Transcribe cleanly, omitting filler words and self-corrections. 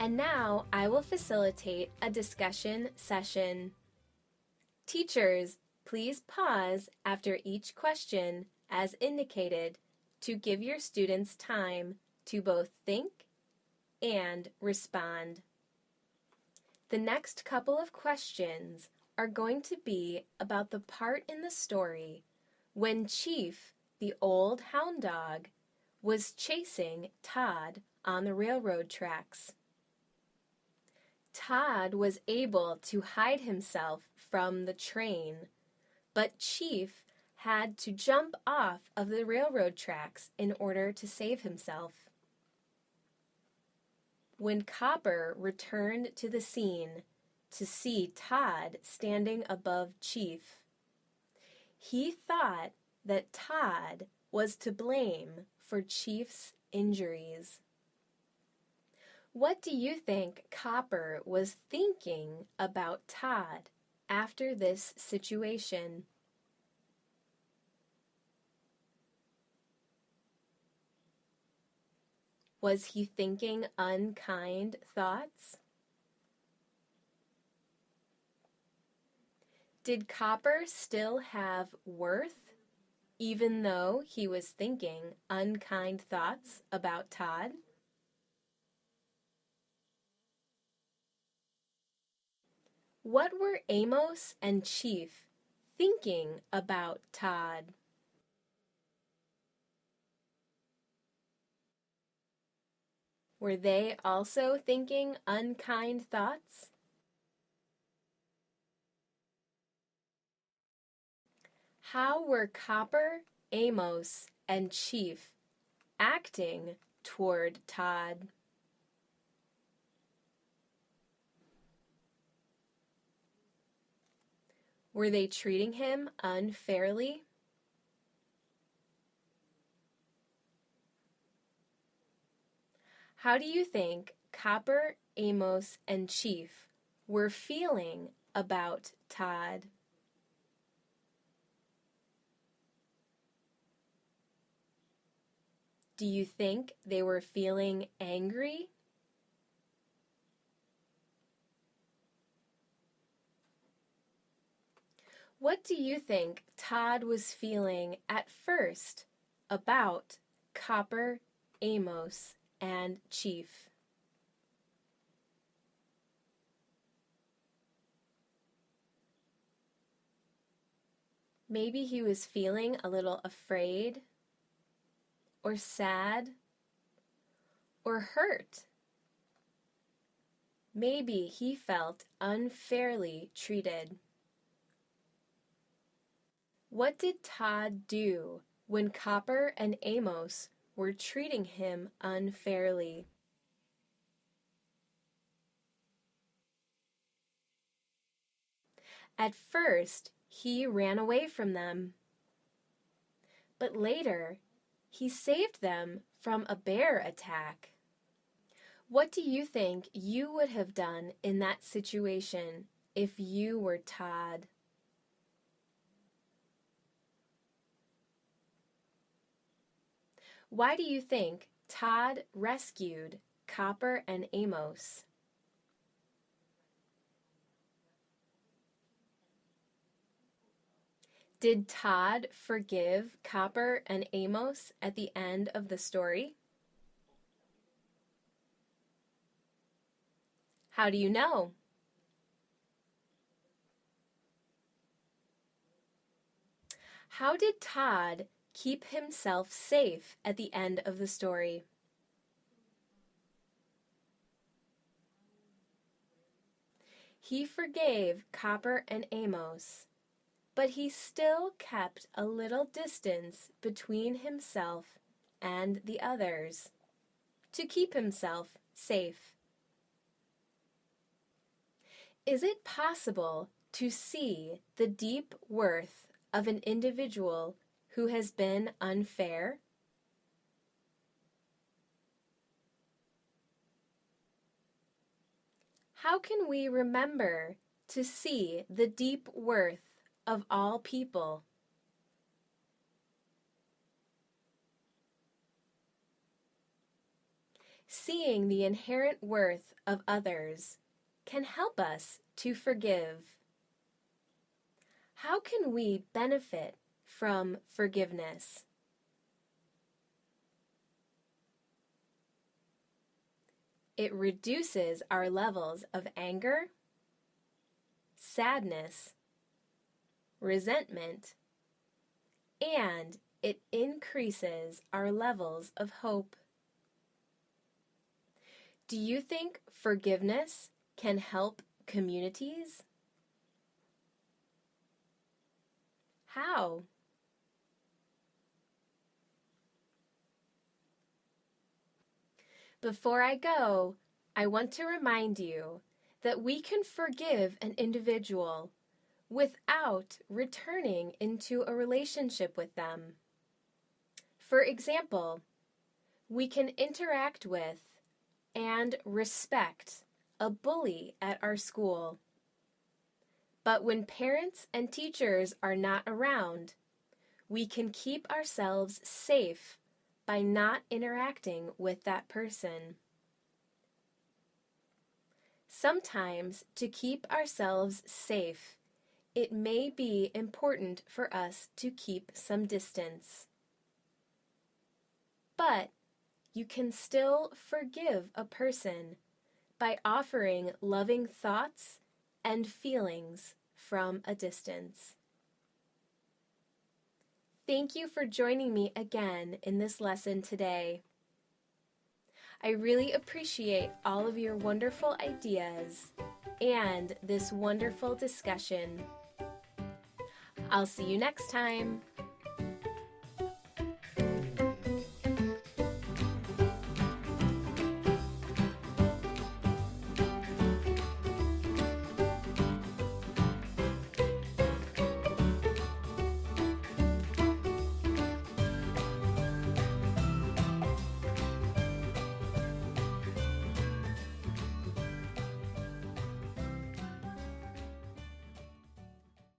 And now I will facilitate a discussion session. Teachers, please pause after each question as indicated to give your students time to both think and respond. The next couple of questions are going to be about the part in the story when Chief, the old hound dog, was chasing Todd on the railroad tracks. Todd was able to hide himself from the train, but Chief had to jump off of the railroad tracks in order to save himself. When Copper returned to the scene to see Todd standing above Chief, he thought that Todd was to blame for Chief's injuries. What do you think Copper was thinking about Todd after this situation? Was he thinking unkind thoughts? Did Copper still have worth, even though he was thinking unkind thoughts about Todd? What were Amos and Chief thinking about Todd? Were they also thinking unkind thoughts? How were Copper, Amos, and Chief acting toward Todd? Were they treating him unfairly? How do you think Copper, Amos, and Chief were feeling about Todd? Do you think they were feeling angry? What do you think Todd was feeling at first about Copper, Amos, and Chief? Maybe he was feeling a little afraid, or sad, or hurt. Maybe he felt unfairly treated. What did Todd do when Copper and Amos were treating him unfairly? At first, he ran away from them. But later, he saved them from a bear attack. What do you think you would have done in that situation if you were Todd? Why do you think Todd rescued Copper and Amos? Did Todd forgive Copper and Amos at the end of the story? How do you know? How did Todd keep himself safe at the end of the story? He forgave Copper and Amos, but he still kept a little distance between himself and the others to keep himself safe. Is it possible to see the deep worth of an individual who has been unfair? How can we remember to see the deep worth of all people? Seeing the inherent worth of others can help us to forgive. How can we benefit from forgiveness? It reduces our levels of anger, sadness, resentment, and it increases our levels of hope. Do you think forgiveness can help communities? How? Before I go, I want to remind you that we can forgive an individual without returning into a relationship with them. For example, we can interact with and respect a bully at our school. But when parents and teachers are not around, we can keep ourselves safe by not interacting with that person. Sometimes, to keep ourselves safe, it may be important for us to keep some distance. But you can still forgive a person by offering loving thoughts and feelings from a distance. Thank you for joining me again in this lesson today. I really appreciate all of your wonderful ideas and this wonderful discussion. I'll see you next time.